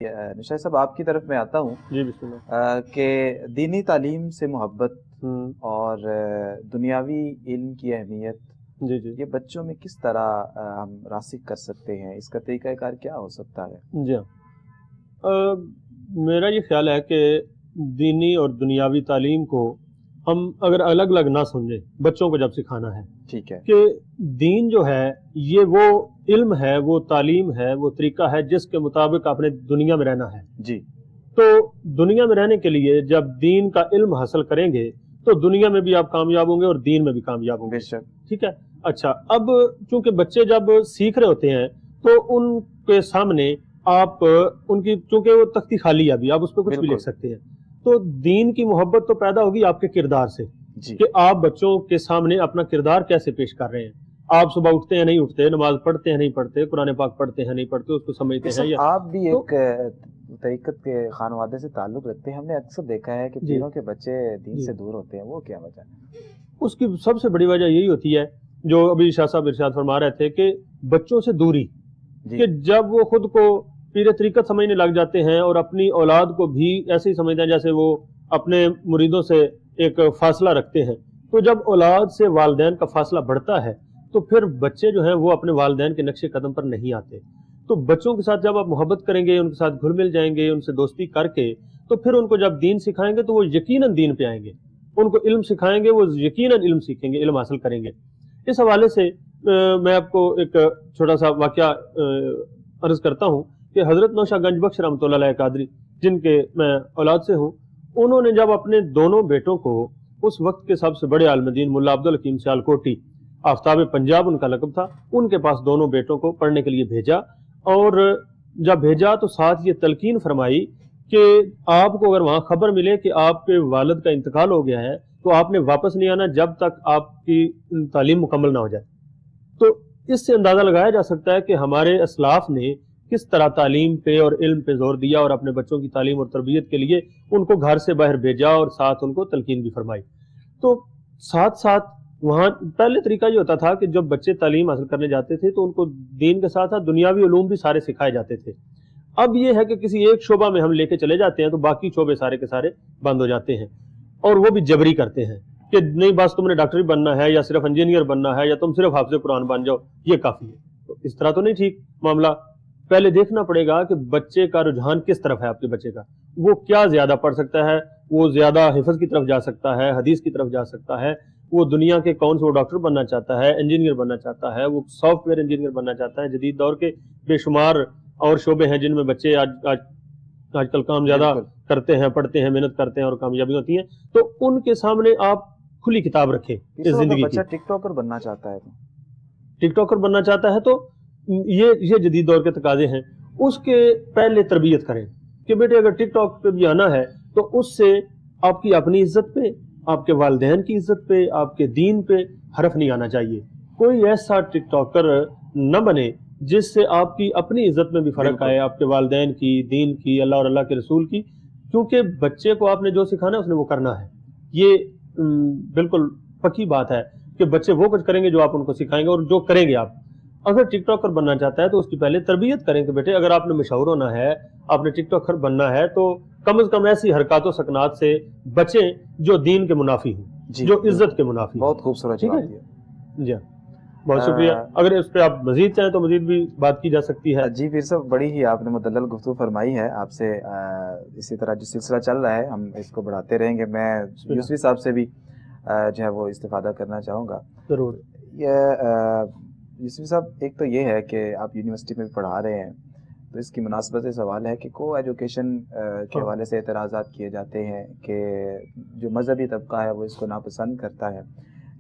نشاء صاحب آپ کی طرف میں آتا ہوں جی بسم اللہ۔ کہ دینی تعلیم سے محبت اور دنیاوی علم کی اہمیت جی جی یہ بچوں میں کس طرح ہم راسخ کر سکتے ہیں، اس کا طریقہ کار کیا ہو سکتا ہے؟ جی ہاں، میرا یہ خیال ہے کہ دینی اور دنیاوی تعلیم کو ہم اگر الگ الگ نہ سمجھیں، بچوں کو جب سکھانا ہے ٹھیک ہے کہ دین جو ہے یہ وہ علم ہے، وہ تعلیم ہے، وہ طریقہ ہے جس کے مطابق آپ نے دنیا میں رہنا ہے۔ جی تو دنیا میں رہنے کے لیے جب دین کا علم حاصل کریں گے تو دنیا میں بھی آپ کامیاب ہوں گے اور دین میں بھی کامیاب ہوں گے۔ بے شک۔ ٹھیک ہے، اچھا اب چونکہ بچے جب سیکھ رہے ہوتے ہیں تو ان کے سامنے آپ ان کی چونکہ وہ تختی خالی ہے، ابھی آپ اس پہ کچھ بھی لکھ سکتے ہیں، تو دین کی محبت تو پیدا ہوگی آپ کے کردار سے جی کہ آپ بچوں کے سامنے اپنا کردار کیسے پیش کر رہے ہیں۔ آپ صبح اٹھتے ہیں نہیں اٹھتے، نماز پڑھتے ہیں نہیں پڑھتے، قرآن پاک پڑھتے ہیں نہیں پڑھتے، اس کو سمجھتے ہیں یا آپ بھی تو ایک طریقت کے خانوادے سے تعلق رکھتے ہیں، ہم نے اکثر دیکھا ہے کہ پیروں کے بچے دین سے دور ہوتے ہیں، وہ کیا وجہ ہے؟ اس کی سب سے بڑی وجہ یہی ہوتی ہے جو ابھی شاہ صاحب ارشاد فرما رہے تھے کہ بچوں سے دوری، کہ جب وہ خود کو پیر طریقت سمجھنے لگ جاتے ہیں اور اپنی اولاد کو بھی ایسے ہی سمجھتے ہیں جیسے وہ اپنے مریدوں سے ایک فاصلہ رکھتے ہیں، تو جب اولاد سے والدین کا فاصلہ بڑھتا ہے تو پھر بچے جو ہیں وہ اپنے والدین کے نقش قدم پر نہیں آتے۔ تو بچوں کے ساتھ جب آپ محبت کریں گے، ان کے ساتھ گھل مل جائیں گے، ان سے دوستی کر کے، تو پھر ان کو جب دین سکھائیں گے تو وہ یقیناً دین پہ آئیں گے، ان کو علم سکھائیں گے، وہ یقیناً علم سیکھیں گے، علم حاصل کریں گے۔ اس حوالے سے میں آپ کو ایک چھوٹا سا واقعہ عرض کرتا ہوں کہ حضرت نوشہ گنج بخش رحمۃ اللہ علیہ قادری، جن کے میں اولاد سے ہوں، انہوں نے جب اپنے دونوں بیٹوں کو اس وقت کے سب سے بڑے عالم دین ملا عبدالحکیم سیالکوٹی، آفتاب پنجاب ان کا لقب تھا، ان کے پاس دونوں بیٹوں کو پڑھنے کے لیے بھیجا، اور جب بھیجا تو ساتھ یہ تلقین فرمائی کہ آپ کو اگر وہاں خبر ملے کہ آپ کے والد کا انتقال ہو گیا ہے تو آپ نے واپس نہیں آنا جب تک آپ کی تعلیم مکمل نہ ہو جائے۔ تو اس سے اندازہ لگایا جا سکتا ہے کہ ہمارے اسلاف نے کس طرح تعلیم پہ اور علم پہ زور دیا اور اپنے بچوں کی تعلیم اور تربیت کے لیے ان کو گھر سے باہر بھیجا اور ساتھ ان کو تلقین بھی فرمائی۔ تو ساتھ ساتھ وہاں پہلے طریقہ یہ ہوتا تھا کہ جب بچے تعلیم حاصل کرنے جاتے تھے تو ان کو دین کے ساتھ ساتھ دنیاوی علوم بھی سارے سکھائے جاتے تھے۔ اب یہ ہے کہ کسی ایک شعبہ میں ہم لے کے چلے جاتے ہیں تو باقی شعبے سارے کے سارے بند ہو جاتے ہیں، اور وہ بھی جبری کرتے ہیں کہ نہیں بس تم نے ڈاکٹری بننا ہے یا صرف انجینئر بننا ہے یا تم صرف حافظ قرآن بن جاؤ، یہ کافی ہے۔ تو اس طرح تو نہیں ٹھیک معاملہ، پہلے دیکھنا پڑے گا کہ بچے کا رجحان کس طرف ہے، آپ کے بچے کا وہ کیا زیادہ پڑھ سکتا ہے، وہ زیادہ حفظ کی طرف جا سکتا ہے، حدیث کی طرف جا سکتا ہے، وہ دنیا کے کون سے وہ ڈاکٹر بننا چاہتا ہے، انجینئر بننا چاہتا ہے، وہ سافٹ ویئر انجینئر بننا چاہتا ہے۔ جدید دور کے بے شمار اور شعبے ہیں جن میں بچے آج کل کام زیادہ کرتے ہیں، پڑھتے ہیں، محنت کرتے ہیں اور کامیابی ہوتی ہیں۔ تو ان کے سامنے آپ کھلی کتاب رکھیں اس زندگی کی۔ بچہ ٹک ٹاکر بننا چاہتا ہے، ٹک ٹاکر بننا چاہتا ہے تو یہ جدید دور کے تقاضے ہیں، اس کے پہلے تربیت کریں کہ بیٹے اگر ٹک ٹاک پہ بھی آنا ہے تو اس سے آپ کی اپنی عزت پہ، آپ کے والدین کی عزت پہ، آپ کے دین پہ حرف نہیں آنا چاہیے۔ کوئی ایسا ٹک ٹاکر نہ بنے جس سے آپ کی اپنی عزت میں بھی فرق آئے، آپ کے والدین کی، دین کی، اللہ اور اللہ کے رسول کی، کیونکہ بچے کو آپ نے جو سکھانا ہے اس نے وہ کرنا ہے۔ یہ بالکل پکی بات ہے کہ بچے وہ کچھ کریں گے جو آپ ان کو سکھائیں گے اور جو کریں گے آپ۔ اگر ٹک ٹاکر بننا چاہتا ہے تو اس کی پہلے تربیت کریں کہ بیٹے اگر آپ نے مشہور ہونا ہے، آپ نے ٹک ٹاکر بننا ہے تو کم از کم ایسی حرکات و سکنات سے بچیں جو دین کے منافی ہوں، جو عزت کے منافی ہوں۔ بہت خوبصورت جواب دیا۔ جی بہت شکریہ، اگر اس پہ آپ مزید چاہیں تو مزید بھی بات کی جا سکتی ہے۔ جی پیر صاحب، بڑی ہی آپ نے مدلل گفتگو فرمائی ہے، آپ سے اسی طرح جو سلسلہ چل رہا ہے ہم اس کو بڑھاتے رہیں گے۔ میں یوسفی صاحب سے بھی جو ہے وہ استفادہ کرنا چاہوں گا ضرور۔ یوسفی صاحب، ایک تو یہ ہے کہ آپ یونیورسٹی میں بھی پڑھا رہے ہیں، تو اس کی مناسبت سے سوال ہے کہ کو ایجوکیشن کے حوالے سے اعتراضات کیے جاتے ہیں کہ جو مذہبی طبقہ ہے وہ اس کو ناپسند کرتا ہے،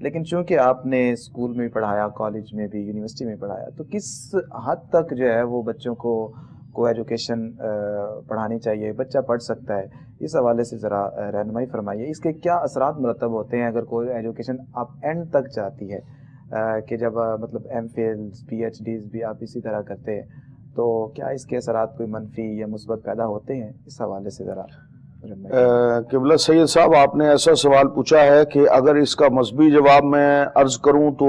لیکن چونکہ آپ نے اسکول میں بھی پڑھایا، کالج میں بھی، یونیورسٹی میں پڑھایا، تو کس حد تک جو ہے وہ بچوں کو ایجوکیشن پڑھانی چاہیے، بچہ پڑھ سکتا ہے، اس حوالے سے ذرا رہنمائی فرمائیے۔ اس کے کیا اثرات مرتب ہوتے ہیں اگر کوئی ایجوکیشن آپ اینڈ تک جاتی ہے کہ جب مطلب ایم فلز، پی ایچ ڈیز بھی آپ اسی طرح کرتے ہیں، تو کیا اس کے اثرات کوئی منفی یا مثبت پیدا ہوتے ہیں؟ اس حوالے سے ذرا قبلہ سید صاحب، آپ نے ایسا سوال پوچھا ہے کہ اگر اس کا مذہبی جواب میں عرض کروں تو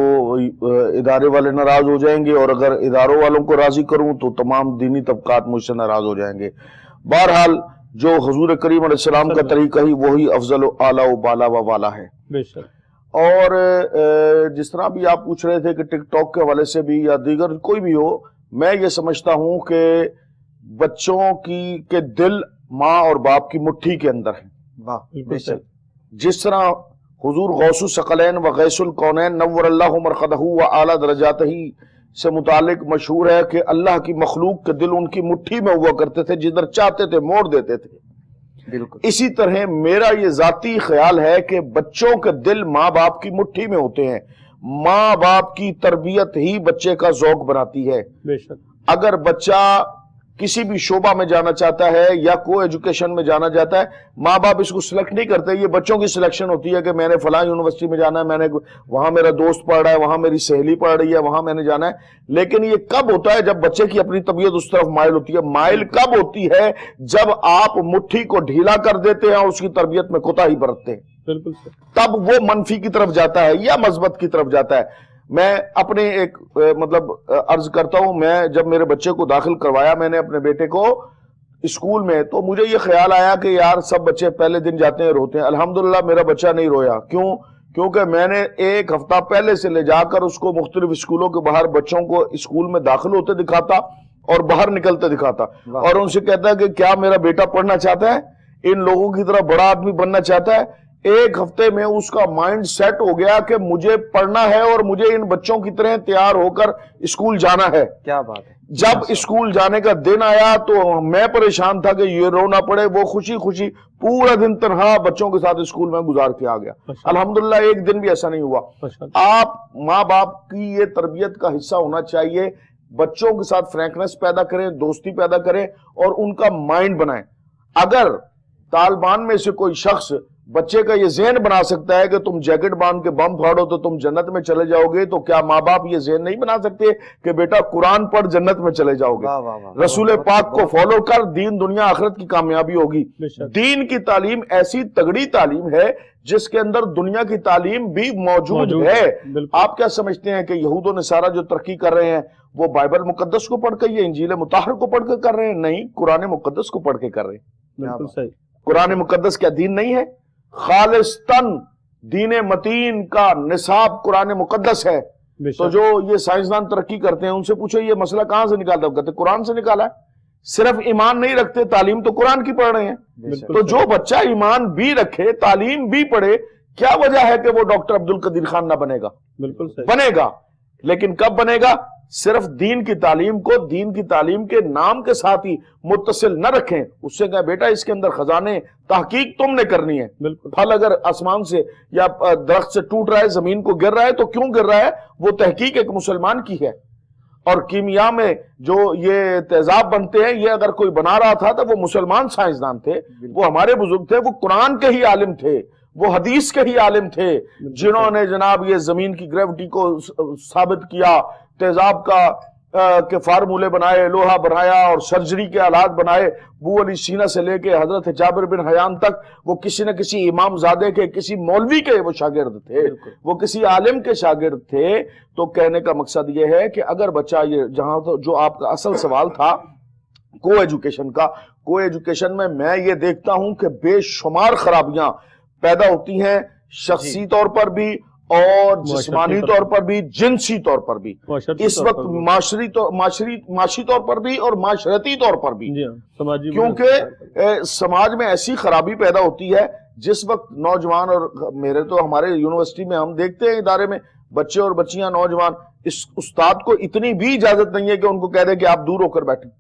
ادارے والے ناراض ہو جائیں گے، اور اگر اداروں والوں کو راضی کروں تو تمام دینی طبقات مجھ سے ناراض ہو جائیں گے۔ بہرحال جو حضور کریم علیہ السلام کا طریقہ ہی وہی افضل و اعلیٰ و بالا و والا ہے۔ بے شک۔ اور جس طرح بھی آپ پوچھ رہے تھے کہ ٹک ٹاک کے حوالے سے بھی یا دیگر کوئی بھی ہو، میں یہ سمجھتا ہوں کہ بچوں کے دل ماں اور باپ کی مٹھی کے اندر ہیں۔ بے شک۔ جس طرح حضور غوث الثقلین و غیث الکونین نور اللہ مرقدہ و اعلیٰ درجاتہ سے متعلق مشہور ہے کہ اللہ کی مخلوق کے دل ان کی مٹھی میں ہوا کرتے تھے، جدھر چاہتے تھے موڑ دیتے تھے۔ بالکل اسی طرح میرا یہ ذاتی خیال ہے کہ بچوں کے دل ماں باپ کی مٹھی میں ہوتے ہیں۔ ماں باپ کی تربیت ہی بچے کا ذوق بناتی ہے۔ بے شک۔ اگر بچہ کسی بھی شعبہ میں جانا چاہتا ہے یا کو ایجوکیشن میں جانا چاہتا ہے، ماں باپ اس کو سلیکٹ نہیں کرتے، یہ بچوں کی سلیکشن ہوتی ہے کہ میں نے فلاں یونیورسٹی میں جانا ہے، میں نے وہاں میرا دوست پڑھ رہا ہے، وہاں میری سہیلی پڑھ رہی ہے، وہاں میں نے جانا ہے۔ لیکن یہ کب ہوتا ہے؟ جب بچے کی اپنی طبیعت اس طرف مائل ہوتی ہے۔ مائل کب ہوتی ہے؟ جب آپ مٹھی کو ڈھیلا کر دیتے ہیں اور اس کی تربیت میں کوتاہی برتتے ہیں، بالکل تب وہ منفی کی طرف جاتا ہے یا مثبت کی طرف جاتا ہے۔ میں اپنے ایک عرض کرتا ہوں، میں جب میرے بچے کو داخل کروایا میں نے اپنے بیٹے کو اسکول میں، تو مجھے یہ خیال آیا کہ یار سب بچے پہلے دن جاتے ہیں روتے ہیں، الحمدللہ میرا بچہ نہیں رویا۔ کیونکہ میں نے ایک ہفتہ پہلے سے لے جا کر اس کو مختلف اسکولوں کے باہر بچوں کو اسکول میں داخل ہوتے دکھاتا اور باہر نکلتے دکھاتا، اور ان سے کہتا کہ کیا میرا بیٹا پڑھنا چاہتا ہے، ان لوگوں کی طرح بڑا آدمی بننا چاہتا ہے۔ ایک ہفتے میں اس کا مائنڈ سیٹ ہو گیا کہ مجھے پڑھنا ہے اور مجھے ان بچوں کی طرح تیار ہو کر اسکول جانا ہے۔ کیا بات ہے۔ جب اسکول جانے کا دن آیا تو میں پریشان تھا کہ یہ رو نہ پڑے، وہ خوشی خوشی پورا دن تنہا بچوں کے ساتھ اسکول میں گزار کے آ گیا۔ الحمدللہ ایک دن بھی ایسا نہیں ہوا۔ آپ ماں باپ کی یہ تربیت کا حصہ ہونا چاہیے، بچوں کے ساتھ فرینکنس پیدا کریں، دوستی پیدا کریں اور ان کا مائنڈ بنائیں۔ اگر طالبان میں سے کوئی شخص بچے کا یہ ذہن بنا سکتا ہے کہ تم جیکٹ باندھ کے بم پھاڑو تو تم جنت میں چلے جاؤ گے، تو کیا ماں باپ یہ ذہن نہیں بنا سکتے کہ بیٹا قرآن پڑھ جنت میں چلے جاؤ گے؟ رسول پاک کو فالو کر، دین دنیا آخرت کی کامیابی ہوگی۔ دین کی تعلیم ایسی تگڑی تعلیم ہے جس کے اندر دنیا کی تعلیم بھی موجود ہے۔ آپ کیا سمجھتے ہیں کہ یہود و نصارہ جو ترقی کر رہے ہیں وہ بائبل مقدس کو پڑھ کے یا انجیل مطہر کو پڑھ کے کر رہے ہیں؟ نہیں، قرآن مقدس کو پڑھ کے کر رہے ہیں۔ بالکل صحیح۔ قرآن مقدس کیا دین نہیں ہے؟ خالصتاً دین متین کا نصاب قرآن مقدس ہے۔ تو جو یہ سائنسدان ترقی کرتے ہیں ان سے پوچھو یہ مسئلہ کہاں سے نکالتا ہے؟ کہتے قرآن سے نکالا ہے۔ صرف ایمان نہیں رکھتے، تعلیم تو قرآن کی پڑھ رہے ہیں۔ تو جو بچہ ایمان بھی رکھے، تعلیم بھی پڑھے، کیا وجہ ہے کہ وہ ڈاکٹر عبد القدیر خان نہ بنے گا؟ بالکل صحیح۔ بنے گا، لیکن کب بنے گا؟ صرف دین کی تعلیم کو دین کی تعلیم کے نام کے ساتھ ہی متصل نہ رکھیں۔ اس سے کہا بیٹا اس کے اندر خزانے تحقیق تم نے کرنی ہے۔ پھل اگر آسمان سے یا درخت سے ٹوٹ رہا ہے، زمین کو گر رہا ہے، تو کیوں گر رہا ہے؟ وہ تحقیق ایک مسلمان کی ہے۔ اور کیمیا میں جو یہ تیزاب بنتے ہیں، یہ اگر کوئی بنا رہا تھا تو وہ مسلمان سائنسدان تھے، وہ ہمارے بزرگ تھے، وہ قرآن کے ہی عالم تھے، وہ حدیث کے ہی عالم تھے، جنہوں نے جناب یہ زمین کی گریوٹی کو ثابت کیا، تیزاب کے فارمولے بنائے، لوہا بنایا اور سرجری کے آلات بنائے۔ ابو علی سینا سے لے کے حضرت جابر بن حیان تک وہ کسی نہ کسی امام زادے کے، کسی مولوی کے وہ شاگرد تھے، وہ کسی عالم کے شاگرد تھے۔ تو کہنے کا مقصد یہ ہے کہ اگر بچہ یہ جہاں جو آپ کا اصل سوال تھا کو ایجوکیشن کا، کو ایجوکیشن میں یہ دیکھتا ہوں کہ بے شمار خرابیاں پیدا ہوتی ہیں، شخصی طور پر بھی اور جسمانی طور پر بھی، جنسی طور پر بھی، اس وقت معاشی طور پر بھی اور معاشرتی طور پر بھی، کیونکہ سماج میں ایسی خرابی پیدا ہوتی ہے جس وقت نوجوان، اور میرے تو ہمارے یونیورسٹی میں ہم دیکھتے ہیں ادارے میں بچے اور بچیاں نوجوان، اس استاد کو اتنی بھی اجازت نہیں ہے کہ ان کو کہہ دے کہ آپ دور ہو کر بیٹھیں۔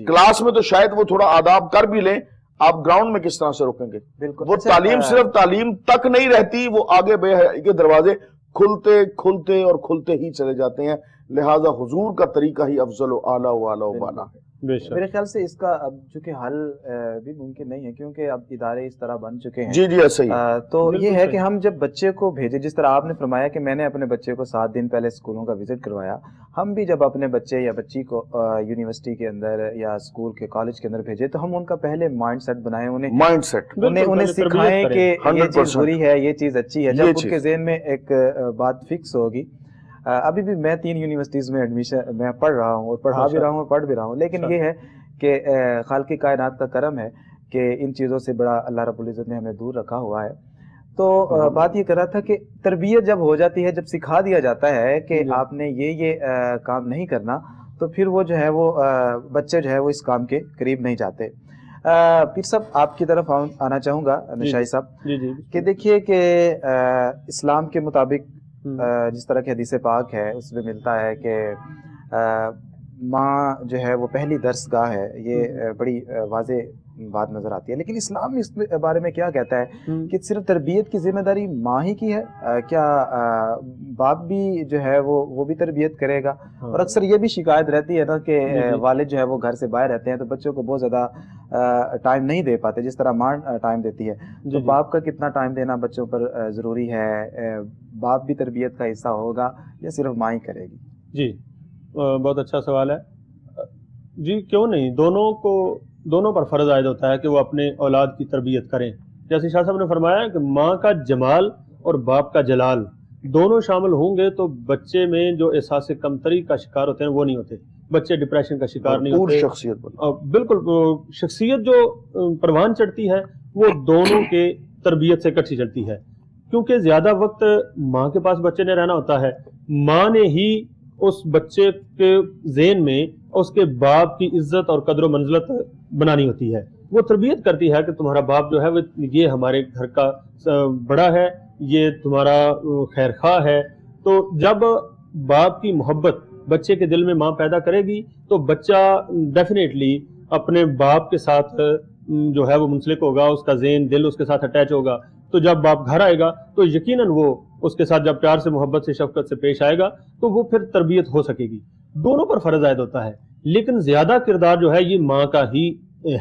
کلاس میں تو شاید وہ تھوڑا آداب کر بھی لیں، آپ گراؤنڈ میں کس طرح سے روکیں گے؟ وہ تعلیم صرف تعلیم تک نہیں رہتی، وہ آگے بے حیائی کے دروازے کھلتے کھلتے اور کھلتے ہی چلے جاتے ہیں۔ لہٰذا حضور کا طریقہ ہی افضل و اعلیٰ و بالا ہے۔ میرے خیال سے اس کا اب چونکہ حل بھی ممکن نہیں ہے کیونکہ اب ادارے اس طرح بن چکے ہیں. جی جی ایسا ہی. تو یہ ہے کہ ہم جب بچے کو بھیجے، جس طرح آپ نے فرمایا کہ میں نے اپنے بچے کو 7 دن پہلے اسکولوں کا وزٹ کروایا، ہم بھی جب اپنے بچے یا بچی کو یونیورسٹی کے اندر یا اسکول کے کالج کے اندر بھیجے تو ہم ان کا پہلے مائنڈ سیٹ بنائیں، انہیں سکھائیں کہ یہ چیز بری ہے، یہ چیز اچھی ہے. جب ان کے ذہن میں ایک بات فکس ہوگی. ابھی بھی میں 3 یونیورسٹیز میں ایڈمیشن میں پڑھ رہا ہوں اور پڑھا بھی رہا ہوں اور پڑھ بھی رہا ہوں، لیکن یہ ہے کہ خالق کائنات کا کرم ہے کہ ان چیزوں سے بڑا اللہ رب العزت نے ہمیں دور رکھا ہوا ہے. تو بات یہ کر رہا تھا کہ تربیت جب ہو جاتی ہے، جب سکھا دیا جاتا ہے کہ آپ نے یہ کام نہیں کرنا، تو پھر وہ جو ہے وہ بچے جو ہے وہ اس کام کے قریب نہیں جاتے. پھر صاحب آپ کی طرف آنا چاہوں گا نشائی صاحب کہ دیکھیے کہ اسلام کے مطابق جس طرح کی حدیث پاک ہے اس میں ملتا ہے کہ ماں جو ہے وہ پہلی درس گاہ ہے. یہ بڑی واضح بات نظر آتی ہے، لیکن اسلام اس بارے میں کیا کہتا ہے کہ صرف تربیت کی ذمہ داری ماں ہی کی ہے؟ کیا باپ بھی جو ہے وہ بھی تربیت کرے گا؟ اور اکثر یہ بھی شکایت رہتی ہے نا کہ والد جو ہے وہ گھر سے باہر رہتے ہیں تو بچوں کو بہت زیادہ ٹائم نہیں دے پاتے جس طرح ماں ٹائم دیتی ہے. تو باپ کا کتنا ٹائم دینا بچوں پر ضروری ہے؟ باپ بھی تربیت کا حصہ ہوگا یا صرف ماں ہی کرے گی؟ جی بہت اچھا سوال ہے. جی کیوں نہیں، دونوں پر فرض عائد ہوتا ہے کہ وہ اپنے اولاد کی تربیت کریں. جیسے شاہ صاحب نے فرمایا کہ ماں کا جمال اور باپ کا جلال دونوں شامل ہوں گے تو بچے میں جو احساس کمتری کا شکار ہوتے ہیں وہ نہیں ہوتے، بچے ڈپریشن کا شکار نہیں ہوتے. بالکل شخصیت جو پروان چڑھتی ہے وہ دونوں کے تربیت سے کٹھی چلتی ہے، کیونکہ زیادہ وقت ماں کے پاس بچے نے رہنا ہوتا ہے. ماں نے ہی اس بچے کے ذہن میں اس کے باپ کی عزت اور قدر و منزلت بنانی ہوتی ہے. وہ تربیت کرتی ہے کہ تمہارا باپ جو ہے یہ ہمارے گھر کا بڑا ہے، یہ تمہارا خیر خواہ ہے. تو جب باپ کی محبت بچے کے دل میں ماں پیدا کرے گی تو بچہ ڈیفینیٹلی اپنے باپ کے ساتھ جو ہے وہ منسلک ہوگا، اس کا ذہن دل اس کے ساتھ اٹیچ ہوگا. تو جب باپ گھر آئے گا تو یقیناً وہ اس کے ساتھ جب پیار سے محبت سے شفقت سے پیش آئے گا تو وہ پھر تربیت ہو سکے گی. دونوں پر فرض عائد ہوتا ہے، لیکن زیادہ کردار جو ہے یہ ماں کا ہی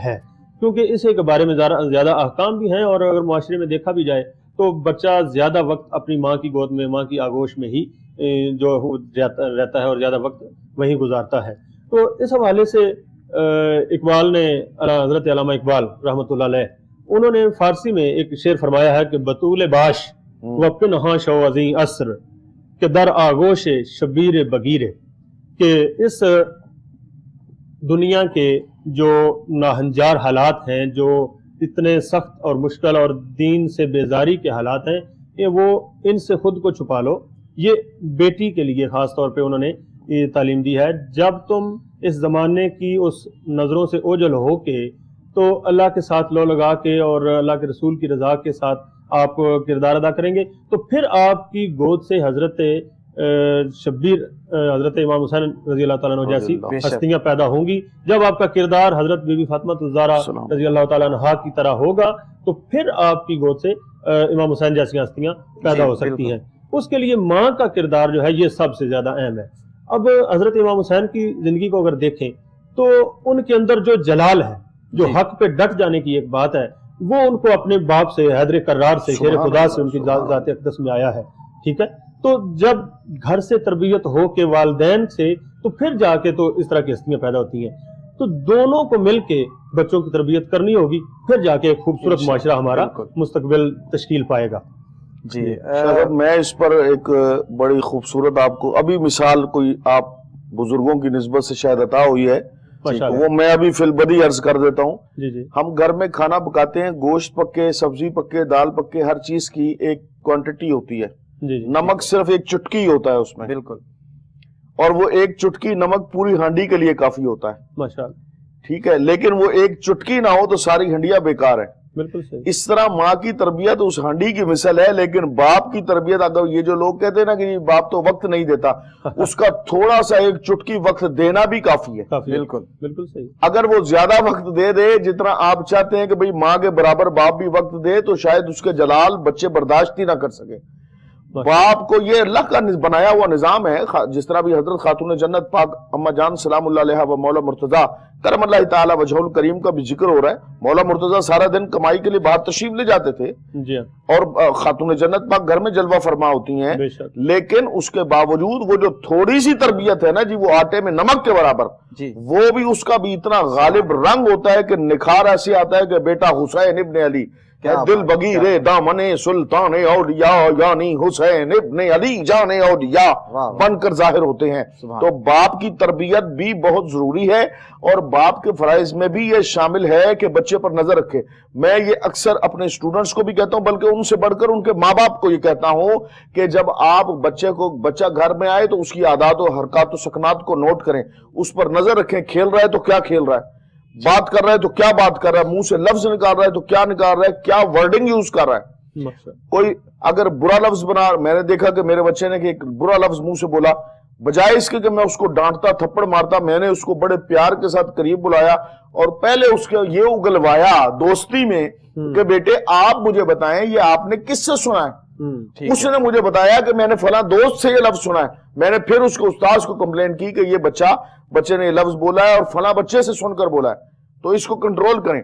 ہے، کیونکہ اس کے بارے میں زیادہ احکام بھی ہیں. اور اگر معاشرے میں دیکھا بھی جائے تو بچہ زیادہ وقت اپنی ماں کی گود میں، ماں کی آغوش میں ہی جو رہتا ہے اور زیادہ وقت وہیں گزارتا ہے. تو اس حوالے سے اقبال نے، حضرت علامہ اقبال رحمۃ اللہ علیہ، انہوں نے فارسی میں ایک شعر فرمایا ہے کہ بطول باش وپن ہاں شو عظیم عصر کہ در آغوش شبیر بگیرے، کہ اس دنیا کے جو ناہنجار حالات ہیں، جو اتنے سخت اور مشکل اور دین سے بیزاری کے حالات ہیں، کہ وہ ان سے خود کو چھپا لو. یہ بیٹی کے لیے خاص طور پہ انہوں نے یہ تعلیم دی ہے. جب تم اس زمانے کی اس نظروں سے اوجھل ہو کے تو اللہ کے ساتھ لو لگا کے اور اللہ کے رسول کی رضا کے ساتھ آپ کردار ادا کریں گے تو پھر آپ کی گود سے حضرت شبیر، حضرت امام حسین رضی اللہ تعالیٰ عنہ جیسی ہستیاں پیدا ہوں گی. جب آپ کا کردار حضرت بی بی فاطمہ الزہرا رضی اللہ تعالیٰ عنہا کی طرح ہوگا تو پھر آپ کی گود سے امام حسین جیسی ہستیاں پیدا ہو سکتی ہیں. اس کے لیے ماں کا کردار جو ہے یہ سب سے زیادہ اہم ہے. اب حضرت امام حسین کی زندگی کو اگر دیکھیں تو ان کے اندر جو جلال ہے، جو حق پہ ڈٹ جانے کی ایک بات ہے، وہ ان کو اپنے باپ سے، حیدر کرار سے، شیر خدا سے ان کی ذات اقدس میں آیا ہے. ٹھیک ہے، تو جب گھر سے تربیت ہو کے والدین سے تو پھر جا کے تو اس طرح کی ہستیاں پیدا ہوتی ہیں. تو دونوں کو مل کے بچوں کی تربیت کرنی ہوگی، پھر جا کے ایک خوبصورت معاشرہ ہمارا مستقبل تشکیل پائے گا. جی میں اس پر ایک بڑی خوبصورت آپ کو ابھی مثال کوئی آپ بزرگوں کی نسبت سے شاید عطا ہوئی ہے، وہ میں ابھی فی البدی عرض کر دیتا ہوں. ہم گھر میں کھانا پکاتے ہیں، گوشت پکے، سبزی پکے، دال پکے، ہر چیز کی ایک کوانٹٹی ہوتی ہے. نمک صرف ایک چٹکی ہوتا ہے اس میں، بالکل، اور وہ ایک چٹکی نمک پوری ہانڈی کے لیے کافی ہوتا ہے. ماشاءاللہ، ٹھیک ہے، لیکن وہ ایک چٹکی نہ ہو تو ساری ہنڈیاں بیکار ہیں. بالکل صحیح. اس طرح ماں کی تربیت اس ہانڈی کی مثل ہے، لیکن باپ کی تربیت، اگر یہ جو لوگ کہتے ہیں نا کہ باپ تو وقت نہیں دیتا، اس کا تھوڑا سا ایک چٹکی وقت دینا بھی کافی ہے. بالکل بالکل صحیح. اگر وہ زیادہ وقت دے دے جتنا آپ چاہتے ہیں کہ بھئی ماں کے برابر باپ بھی وقت دے، تو شاید اس کے جلال بچے برداشت ہی نہ کر سکے. باپ کو یہ اللہ کا بنایا ہوا نظام ہے. جس طرح بھی حضرت خاتون جنت پاک اما جان سلام اللہ علیہ و مولا مرتضیٰ کرم اللہ تعالی وجہ الکریم کا بھی ذکر ہو رہا ہے. مولا مرتضیٰ سارا دن کمائی کے لیے باہر تشریف لے جاتے تھے اور خاتون جنت پاک گھر میں جلوہ فرما ہوتی ہیں, لیکن اس کے باوجود وہ جو تھوڑی سی تربیت ہے نا جی, وہ آٹے میں نمک کے برابر, وہ بھی اس کا بھی اتنا غالب رنگ ہوتا ہے کہ نکھار ایسے آتا ہے کہ بیٹا حسین ابن علی دل بغیر دامن سلطان اولیاء یعنی حسین ابن علی جان اولیاء بن کر ظاہر ہوتے ہیں. تو باپ کی تربیت بھی بہت ضروری ہے اور باپ کے فرائض میں بھی یہ شامل ہے کہ بچے پر نظر رکھے. میں یہ اکثر اپنے اسٹوڈنٹس کو بھی کہتا ہوں, بلکہ ان سے بڑھ کر ان کے ماں باپ کو یہ کہتا ہوں کہ جب آپ بچہ گھر میں آئے تو اس کی عادات و حرکات و سکنات کو نوٹ کریں, اس پر نظر رکھیں. کھیل رہا ہے تو کیا کھیل رہا ہے, بات کر رہا ہے تو کیا بات کر رہا ہے, منہ سے لفظ نکال رہا ہے تو کیا نکال رہا ہے, کیا ورڈنگ یوز کر رہا ہے. کوئی اگر برا لفظ بنا, میں نے دیکھا کہ میرے بچے نے کہ ایک برا لفظ منہ سے بولا, بجائے اس کے کہ میں اس کو ڈانٹتا تھپڑ مارتا, میں نے اس کو بڑے پیار کے ساتھ قریب بلایا اور پہلے اس کے یہ اگلوایا دوستی میں کہ بیٹے آپ مجھے بتائیں یہ آپ نے کس سے سنا ہے. اس نے مجھے بتایا کہ میں نے فلاں دوست سے یہ لفظ سنا ہے. میں نے پھر اس کو استاذ کو کمپلین کی کہ یہ بچے نے یہ لفظ بولا ہے اور فلاں بچے سے سن کر بولا ہے, تو اس کو کنٹرول کریں.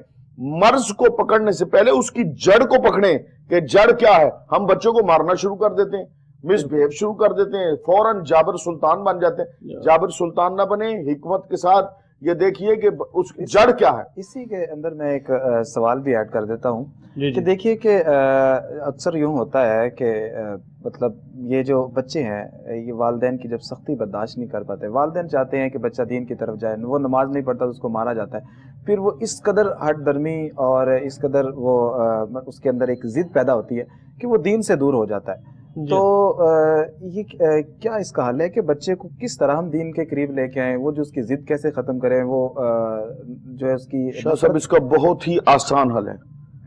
مرض کو پکڑنے سے پہلے اس کی جڑ کو پکڑیں کہ جڑ کیا ہے. ہم بچوں کو مارنا شروع کر دیتے ہیں, مس بہیو شروع کر دیتے ہیں, فوراً جابر سلطان بن جاتے ہیں. جابر سلطان نہ بنے, حکمت کے ساتھ یہ دیکھیے کہ اس کی جڑ کیا ہے. اسی کے اندر میں ایک سوال بھی ایڈ کر دیتا ہوں کہ دیکھیے کہ اکثر یوں ہوتا ہے کہ مطلب یہ جو بچے ہیں یہ والدین کی جب سختی برداشت نہیں کر پاتے, والدین چاہتے ہیں کہ بچہ دین کی طرف جائے, وہ نماز نہیں پڑھتا تو اس کو مارا جاتا ہے, پھر وہ اس قدر ہٹ درمی اور اس قدر وہ اس کے اندر ایک ضد پیدا ہوتی ہے کہ وہ دین سے دور ہو جاتا ہے. تو یہ کیا اس کا حل ہے کہ بچے کو کس طرح ہم دین کے قریب لے کے آئیں, وہ جو اس کی ضد کیسے ختم کریں, وہ جو ہے اس کی صاحب اس کا بہت ہی آسان حل ہے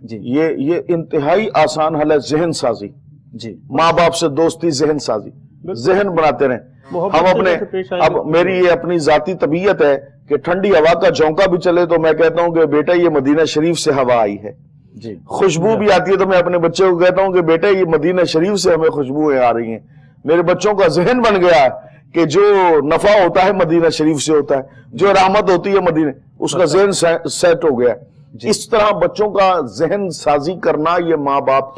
جی, یہ انتہائی آسان حل ہے. ذہن سازی جی, ماں باپ سے دوستی, ذہن سازی, ذہن بناتے رہیں. ہم اپنے اب میری یہ اپنی ذاتی طبیعت ہے کہ ٹھنڈی ہوا کا جھونکا بھی چلے تو میں کہتا ہوں کہ بیٹا یہ مدینہ شریف سے ہوا آئی ہے جی, خوشبو بھی آتی ہے تو میں اپنے بچے کو کہتا ہوں کہ بیٹا یہ مدینہ شریف سے ہمیں خوشبوئیں آ رہی ہیں. میرے بچوں کا ذہن بن گیا ہے کہ جو نفع ہوتا ہے مدینہ شریف سے ہوتا ہے, جو رحمت ہوتی ہے مدینہ, اس کا ذہن سیٹ ہو گیا ہے. اس طرح بچوں کا ذہن سازی کرنا یہ ماں باپ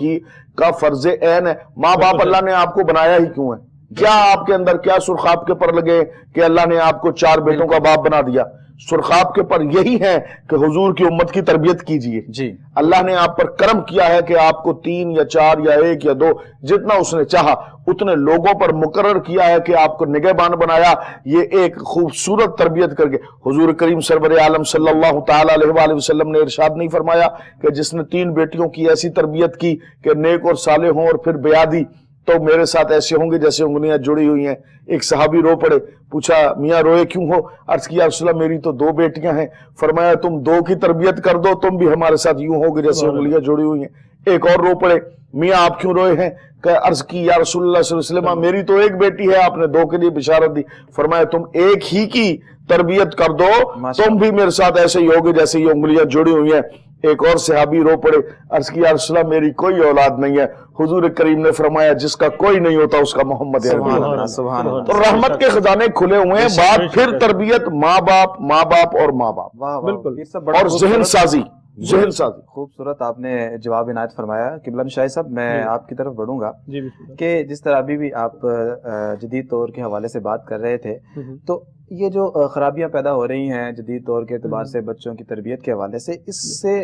کا فرض عین ہے. ماں باپ اللہ نے آپ کو بنایا ہی کیوں ہے, کیا آپ کے اندر کیا سرخاب کے پر لگے کہ اللہ نے آپ کو 4 بیٹوں کا باپ بنا دیا. سرخاب کے پر یہی ہے کہ حضور کی امت کی تربیت کیجئے جی. اللہ نے آپ پر کرم کیا ہے کہ آپ کو 3 یا 4 یا 1 یا 2 جتنا اس نے چاہا اتنے لوگوں پر مقرر کیا ہے کہ آپ کو نگہبان بنایا. یہ ایک خوبصورت تربیت کر کے حضور کریم سرور عالم صلی اللہ تعالی علیہ وآلہ وسلم نے ارشاد نہیں فرمایا کہ جس نے 3 بیٹیوں کی ایسی تربیت کی کہ نیک اور صالح ہوں اور پھر بیادی, تو میرے ساتھ ایسے ہوں گے جیسے انگلیاں جڑی ہوئی ہیں. ایک صحابی رو پڑے, پوچھا میاں روئے کیوں ہو؟ عرض کیا رسول اللہ میری تو 2 بیٹیاں ہیں. فرمایا تم 2 کی تربیت کر دو, تم بھی ہمارے ساتھ یوں ہوگے جیسے انگلیاں جڑی ہوئی ہیں. ایک اور رو پڑے, میاں آپ کیوں روئے ہیں؟ کہ عرض کی یا رسول اللہ صلی اللہ علیہ وسلم میری تو 1 بیٹی ہے, آپ نے 2 کے لیے بشارت دی. فرمایا تم 1 ہی کی تربیت کر دو, تم بھی میرے ساتھ ایسے ہی ہوگے جیسے یہ انگلیاں جڑی ہوئی ہیں. ایک اور صحابی رو پڑے, عرض کی یا رسول اللہ میری کوئی اولاد نہیں ہے. حضور کریم نے فرمایا جس کا کوئی نہیں ہوتا اس کا محمد ہے. تو رحمت کے خزانے کھلے ہوئے ہیں. بات پھر تربیت ماں باپ اور ماں باپ, بالکل, اور ذہن سازی. خوبصورت آپ نے جواب عنایت فرمایا. قبلہ شاہ صاحب میں آپ کی طرف بڑھوں گا کہ جس طرح ابھی بھی آپ جدید طور کے حوالے سے بات کر رہے تھے, تو یہ جو خرابیاں پیدا ہو رہی ہیں جدید طور کے اعتبار سے بچوں کی تربیت کے حوالے سے, اس سے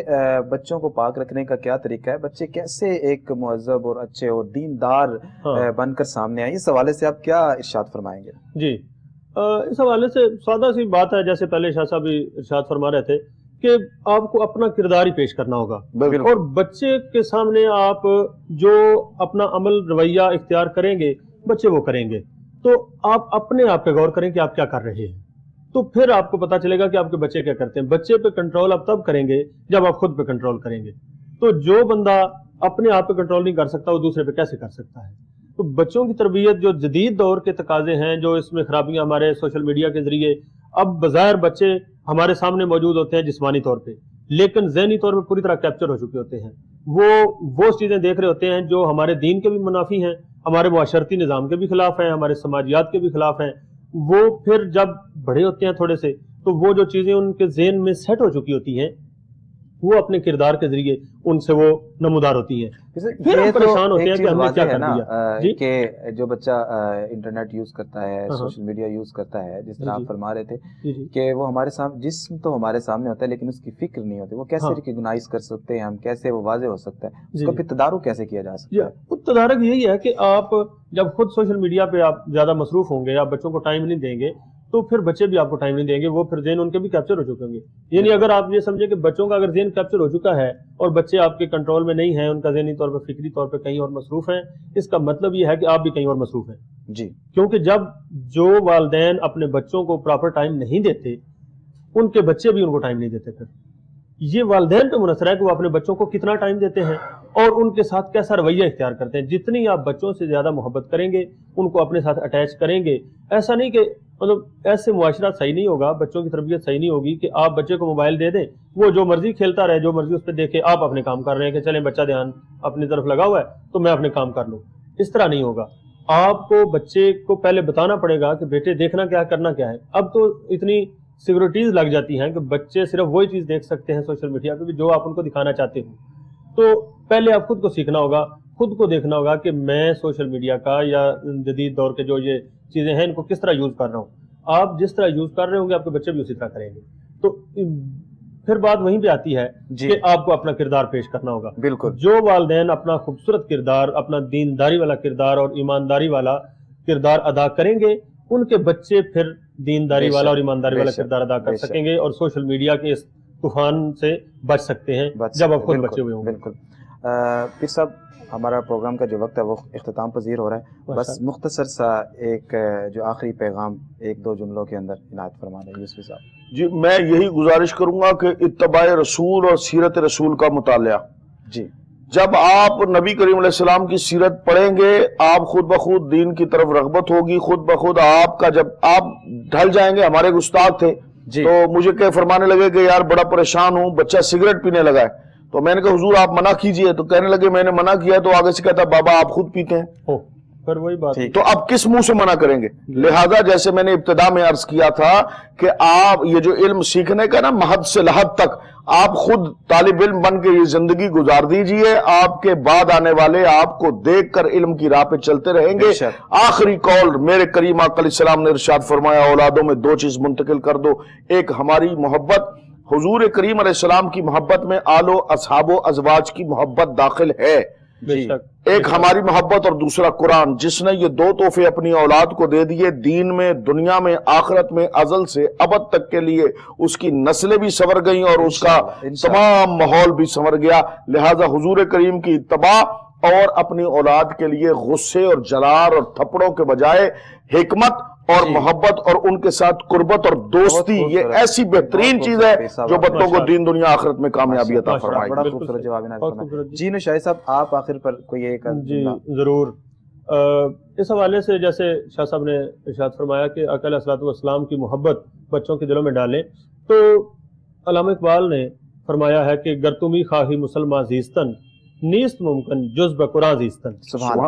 بچوں کو پاک رکھنے کا کیا طریقہ ہے؟ بچے کیسے ایک مہذب اور اچھے اور دیندار بن کر سامنے آئیں؟ اس حوالے سے آپ کیا ارشاد فرمائیں گے؟ جی, اس حوالے سے سادہ سی بات ہے, جیسے پہلے شاہ صاحب بھی ارشاد فرما رہے تھے کہ آپ کو اپنا کردار ہی پیش کرنا ہوگا, اور بچے کے سامنے آپ جو اپنا عمل رویہ اختیار کریں گے بچے وہ کریں گے. تو آپ اپنے آپ پہ غور کریں کہ آپ کیا کر رہے ہیں, تو پھر آپ کو پتا چلے گا کہ آپ کے بچے کیا کرتے ہیں. بچے پہ کنٹرول آپ تب کریں گے جب آپ خود پہ کنٹرول کریں گے. تو جو بندہ اپنے آپ پہ کنٹرول نہیں کر سکتا وہ دوسرے پہ کیسے کر سکتا ہے؟ تو بچوں کی تربیت جو جدید دور کے تقاضے ہیں, جو اس میں خرابیاں ہمارے سوشل میڈیا کے ذریعے, اب بظاہر بچے ہمارے سامنے موجود ہوتے ہیں جسمانی طور پہ, لیکن ذہنی طور پہ پوری طرح کیپچر ہو چکے ہوتے ہیں. وہ چیزیں دیکھ رہے ہوتے ہیں جو ہمارے دین کے بھی منافی ہیں, ہمارے معاشرتی نظام کے بھی خلاف ہیں، ہمارے سماجیات کے بھی خلاف ہیں، وہ پھر جب بڑے ہوتے ہیں تھوڑے سے تو وہ جو چیزیں ان کے ذہن میں سیٹ ہو چکی ہوتی ہیں وہ اپنے کردار کے ذریعے ان سے وہ نمودار ہوتی ہیں، پھر ہم پریشان ہوتے ہیں کہ ہم نے کیا کر دیا جی کہ جو بچہ انٹرنیٹ یوز کرتا ہے، سوشل میڈیا یوز کرتا ہے، جس طرح آپ فرما رہے تھے کہ وہ ہمارے سامنے، جسم تو ہمارے سامنے ہوتا ہے لیکن اس کی فکر نہیں ہوتی، وہ کیسے ریکگنائز کر سکتے ہیں ہم، کیسے وہ واضح ہو سکتا ہے، اس کا پھر تدارک کیسے کیا جا سکتا ہے؟ تدارک یہی ہے کہ آپ جب خود سوشل میڈیا پہ آپ زیادہ مصروف ہوں گے، آپ بچوں کو ٹائم نہیں دیں گے تو پھر بچے بھی آپ کو ٹائم نہیں دیں گے، وہ پھر ذہن ان کے بھی کیپچر ہو چکے ہوں گے. یعنی اگر آپ یہ سمجھیں کہ بچوں کا اگر ذہن کیپچر ہو چکا ہے اور بچے آپ کے کنٹرول میں نہیں ہیں، ان کا ذہنی طور پر فکری طور پہ کہیں اور مصروف ہیں، اس کا مطلب یہ ہے کہ آپ بھی کہیں اور مصروف ہیں جی. کیونکہ جب جو والدین اپنے بچوں کو پراپر ٹائم نہیں دیتے ان کے بچے بھی ان کو ٹائم نہیں دیتے. پھر یہ والدین پہ منحصر ہے کہ وہ اپنے بچوں کو کتنا ٹائم دیتے ہیں اور ان کے ساتھ کیسا رویہ اختیار کرتے ہیں. جتنی آپ بچوں سے زیادہ محبت کریں گے، ان کو اپنے ساتھ اٹیچ کریں گے، ایسا نہیں کہ مطلب ایسے معاشرہ صحیح نہیں ہوگا، بچوں کی تربیت صحیح نہیں ہوگی کہ آپ بچے کو موبائل دے دیں، وہ جو مرضی کھیلتا رہے، جو مرضی اس پہ دیکھے، آپ اپنے کام کر رہے ہیں کہ چلیں بچہ دھیان اپنی طرف لگا ہوا ہے تو میں اپنے کام کر لوں. اس طرح نہیں ہوگا. آپ کو بچے کو پہلے بتانا پڑے گا کہ بیٹے دیکھنا کیا، کرنا کیا ہے. اب تو اتنی سیکورٹیز لگ جاتی ہیں کہ بچے صرف وہی چیز دیکھ سکتے ہیں سوشل میڈیا پہ جو آپ ان کو دکھانا چاہتے ہو. تو پہلے آپ خود کو سیکھنا ہوگا، خود کو دیکھنا ہوگا کہ میں سوشل میڈیا کا یا جدید دور کے جو یہ چیزیں ہیں ان کو کس طرح یوز کر رہا ہوں. آپ جس طرح یوز کر رہے ہوں گے آپ کے بچے بھی اسی طرح کریں گے. تو پھر بات وہیں پہ آتی ہے کہ آپ کو اپنا کردار پیش کرنا ہوگا. بالکل. جو والدین اپنا خوبصورت کردار، اپنا دینداری والا کردار اور ایمانداری والا کردار ادا کریں گے، ان کے بچے پھر دینداری والا اور ایمانداری والا کردار ادا کر سکیں گے اور سوشل میڈیا کے اس طوفان سے بچ سکتے ہیں جب آپ خود بچے ہوئے ہوں گے. بالکل. پھر صاحب ہمارا پروگرام کا جو وقت ہے وہ اختتام پذیر ہو رہا ہے. بس مختصر سا ایک جو آخری پیغام ایک دو جملوں کے اندر عنایت فرما دیں یوسفی صاحب. جی میں یہی گزارش کروں گا کہ اتباع رسول اور سیرت رسول کا مطالعہ. جی. جب آپ نبی کریم علیہ السلام کی سیرت پڑھیں گے آپ خود بخود دین کی طرف رغبت ہوگی، خود بخود آپ کا جب آپ ڈھل جائیں گے. ہمارے ایک استاد تھے تو مجھے کہ فرمانے لگے کہ یار بڑا پریشان ہوں، بچہ سگریٹ پینے لگا ہے. تو میں نے کہا حضور آپ منع کیجئے. تو کہنے لگے میں نے منع کیا. تو آگے سے کہتا بابا آپ خود پیتے ہیں. پھر وہی بات تو اب کس منہ سے منع کریں گے؟ لہذا جیسے میں نے ابتدا میں عرض کیا تھا کہ آپ یہ جو علم سیکھنے کا نا محد سے لحد تک آپ خود طالب علم بن کے یہ زندگی گزار دیجئے. آپ کے بعد آنے والے آپ کو دیکھ کر علم کی راہ پہ چلتے رہیں گے. آخری قول میرے کریم آقا علیہ السلام نے ارشاد فرمایا اولادوں میں دو چیز منتقل کر دو. ایک ہماری محبت، حضور کریم علیہ السلام کی محبت میں آل و اصحاب و ازواج کی محبت داخل ہے. ایک ہماری محبت اور دوسرا قرآن. جس نے یہ دو تحفے اپنی اولاد کو دے دیے، دین میں، دنیا میں، آخرت میں، ازل سے ابد تک کے لیے اس کی نسلیں بھی سنور گئیں اور اس کا تمام ماحول بھی سنور گیا. لہذا حضور کریم کی اتباع اور اپنی اولاد کے لیے غصے اور جلال اور تھپڑوں کے بجائے حکمت اور محبت اور ان کے ساتھ قربت اور دوستی، یہ ایسی بہترین چیز ہے جو بچوں کو دین دنیا آخرت میں کامیابی عطا فرمائے. بڑا خوبصورت جواب. جی نو شاہد صاحب آپ آخر پر کوئی ایک. جی ضرور. اس حوالے سے جیسے شاہ صاحب نے ارشاد فرمایا کہ آقا علیہ الصلوۃ والسلام کی محبت بچوں کے دلوں میں ڈالیں، تو علامہ اقبال نے فرمایا ہے کہ گر تمی خواہی مسلمان زیستن نیست ممکن جز بقرآن زیستن.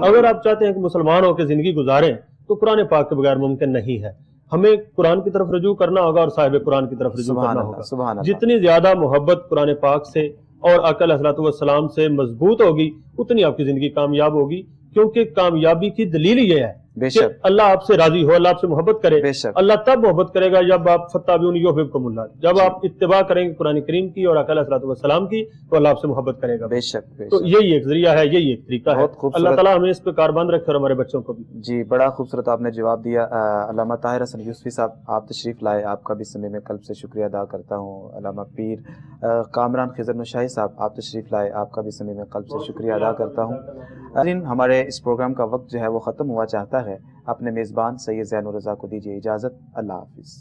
اگر آپ چاہتے ہیں کہ مسلمان ہو کے زندگی گزاریں تو قرآن پاک کے بغیر ممکن نہیں ہے. ہمیں قرآن کی طرف رجوع کرنا ہوگا اور صاحب قرآن کی طرف رجوع کرنا ہوگا. جتنی زیادہ محبت قرآن پاک سے اور آقا علیہ الصلوۃ والسلام سے مضبوط ہوگی اتنی آپ کی زندگی کامیاب ہوگی. کیونکہ کامیابی کی دلیل یہ ہے کہ اللہ آپ سے راضی ہو، اللہ آپ سے محبت کرے. اللہ تب محبت کرے گا جب آپ فتابعون یحببکم اللہ، جب آپ اتباع کریں گے قرآن کریم کی اور آقا علیہ الصلوۃ والسلام کی تو اللہ آپ سے محبت کرے گا. بے شک. تو یہی ایک ذریعہ ہے، یہی ایک طریقہ ہے. اللہ تعالیٰ ہمیں اس پہ کاربند رکھے اور ہمارے بچوں کو بھی. جی بڑا خوبصورت آپ نے جواب دیا. علامہ طاہر حسن یوسفی صاحب آپ تشریف لائے، آپ کا بھی صمیم قلب سے شکریہ ادا کرتا ہوں. علامہ پیر کامران خضر نشاہی صاحب آپ تشریف لائے، آپ کا بھی صمیم قلب سے شکریہ ادا کرتا ہوں. ہمارے اس پروگرام کا وقت جو ہے وہ ختم ہوا چاہتا ہے. اپنے میزبان سید زین الرضا کو دیجیے اجازت. اللہ حافظ.